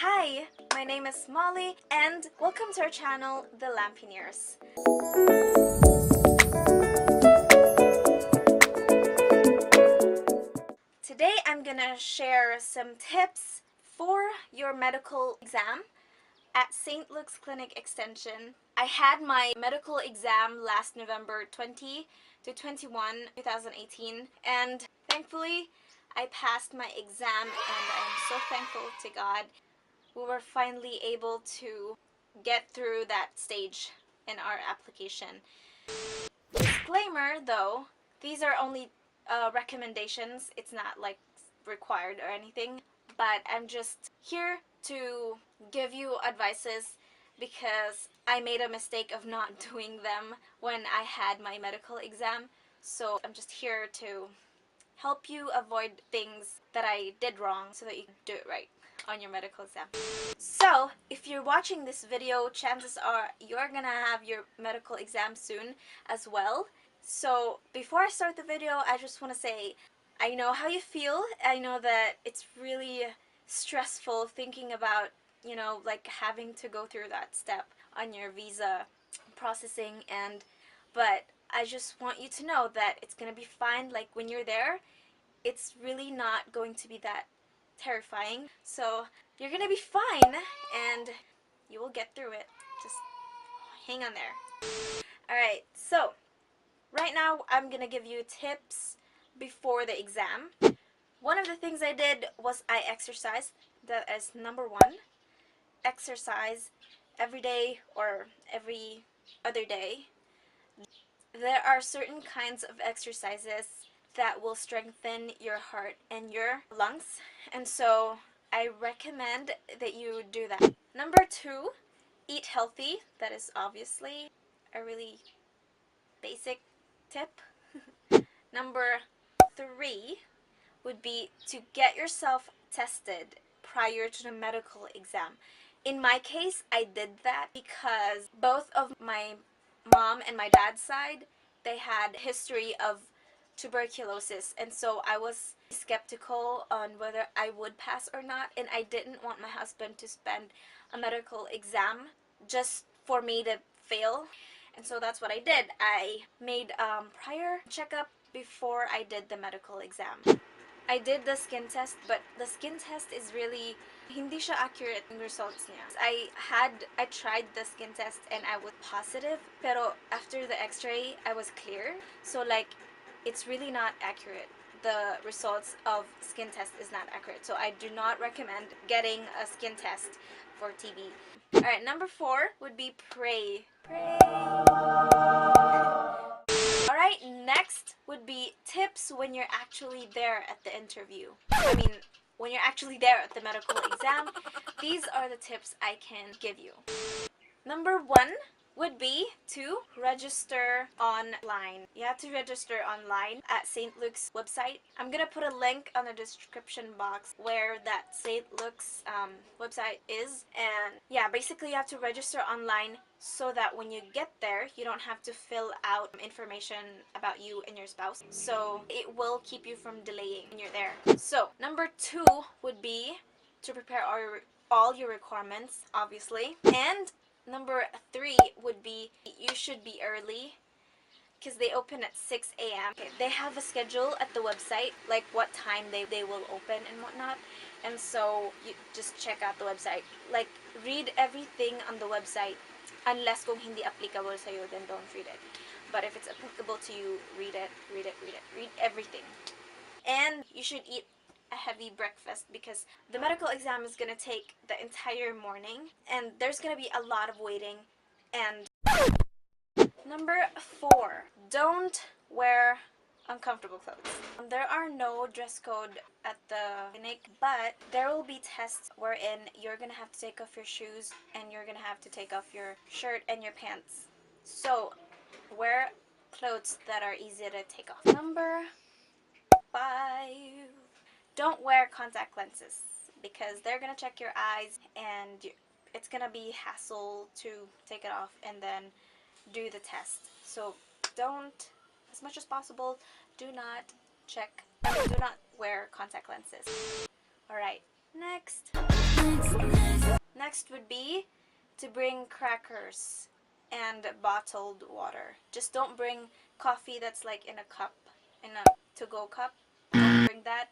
Hi, my name is Molly and welcome to our channel, The Lampineers. Today I'm gonna share some tips for your medical exam at St. Luke's Clinic Extension. I had my medical exam last November 20 to 21, 2018, and thankfully I passed my exam and I'm so thankful to God. We were finally able to get through that stage in our application. Disclaimer though, these are only recommendations. It's not like required or anything, but I'm just here to give you advices because I made a mistake of not doing them when I had my medical exam. So I'm just here to help you avoid things that I did wrong so that you can do it right on your medical exam. So, if you're watching this video, chances are you're gonna have your medical exam soon as well. So, before I start the video, I just want to say, I know how you feel. I know that it's really stressful thinking about, like having to go through that step on your visa processing, but I just want you to know that it's gonna be fine. Like when you're there, it's really not going to be that terrifying. So you're gonna be fine and you will get through it. Just hang on there. Alright, so right now I'm gonna give you tips before the exam. One of the things I did was I exercised. That is number one. Exercise every day or every other day. There are certain kinds of exercises that will strengthen your heart and your lungs, and so I recommend that you do that. Number two, eat healthy. That is obviously a really basic tip. Number three would be to get yourself tested prior to the medical exam. In my case, I did that because both of my mom and my dad's side, they had history of tuberculosis, and so I was skeptical on whether I would pass or not, and I didn't want my husband to spend a medical exam just for me to fail. And so that's what I did. I made prior checkup before I did the medical exam. I did the skin test, but the skin test is really hindi siya accurate yung results niya. I tried the skin test and I was positive, pero after the x-ray, I was clear. So like, it's really not accurate. The results of skin test is not accurate. So I do not recommend getting a skin test for TB. Alright, number four would be pray. Pray. Alright, next would be tips when you're actually there at the interview. When you're actually there at the medical exam, these are the tips I can give you. Number one would be to register online. You have to register online at St. Luke's website. I'm gonna put a link on the description box where that St. Luke's website is, and yeah, basically you have to register online so that when you get there, you don't have to fill out information about you and your spouse. So it will keep you from delaying when you're there. So number two would be to prepare all your requirements, obviously. And number three would be you should be early because they open at 6 a.m. Okay, they have a schedule at the website, like what time they will open and whatnot. And so you just check out the website. Like, read everything on the website. Unless kung hindi applicable sa'yo, then don't read it. But if it's applicable to you, read it. Read everything. And you should eat a heavy breakfast because the medical exam is gonna take the entire morning and there's gonna be a lot of waiting. And number four, don't wear uncomfortable clothes. There are no dress code at the clinic, but there will be tests wherein you're gonna have to take off your shoes and you're gonna have to take off your shirt and your pants. So wear clothes that are easy to take off. Number five, don't wear contact lenses because they're gonna check your eyes and it's gonna be hassle to take it off and then do the test. So don't, as much as possible, do not wear contact lenses. Alright, next. Next would be to bring crackers and bottled water. Just don't bring coffee that's like in a cup, in a to-go cup. Don't bring that,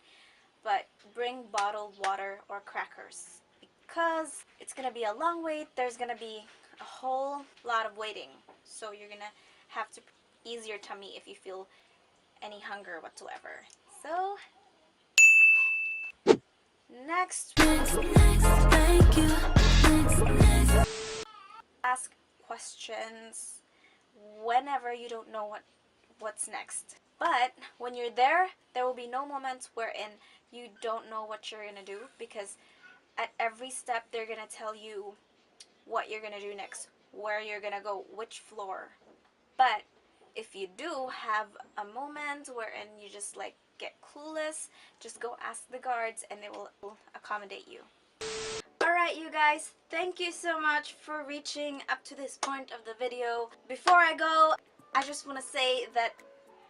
but bring bottled water or crackers because it's gonna be a long wait. There's gonna be a whole lot of waiting, so you're gonna have to ease your tummy if you feel any hunger whatsoever. So next, ask questions whenever you don't know what's next. But when you're there, there will be no moments wherein you don't know what you're gonna do, because at every step they're gonna tell you what you're gonna do next, where you're gonna go, which floor. But if you do have a moment wherein you just like get clueless, just go ask the guards and they will accommodate you. Alright, you guys, thank you so much for reaching up to this point of the video. Before I go, I just want to say that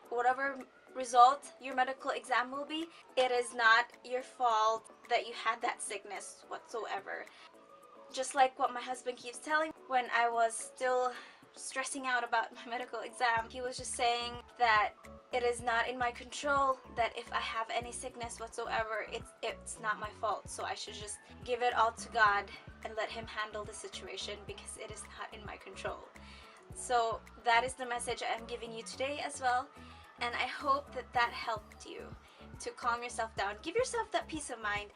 whatever result your medical exam will be, it is not your fault that you had that sickness whatsoever. Just like what my husband keeps telling me when I was still stressing out about my medical exam, he was just saying that it is not in my control, that if I have any sickness whatsoever, it's not my fault, so I should just give it all to God and let him handle the situation because it is not in my control. So that is the message I'm giving you today as well, and I hope that that helped you to calm yourself down, give yourself that peace of mind,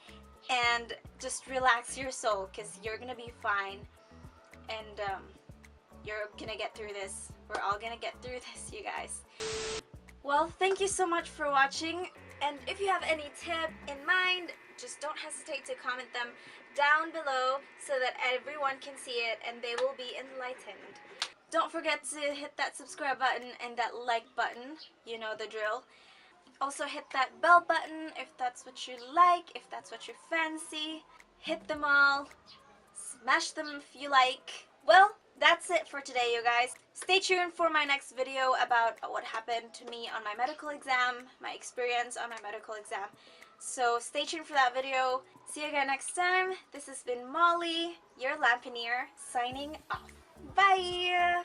and just relax your soul, because you're gonna be fine, and you're gonna get through this. We're all gonna get through this, you guys. Well, thank you so much for watching, and if you have any tip in mind, just don't hesitate to comment them down below so that everyone can see it and they will be enlightened. Don't forget to hit that subscribe button and that like button, you know the drill. Also hit that bell button if that's what you like, if that's what you fancy. Hit them all, smash them if you like. Well, that's it for today, you guys. Stay tuned for my next video about what happened to me on my medical exam, my experience on my medical exam. So stay tuned for that video. See you again next time. This has been Molly, your Lampineer, signing off. Bye!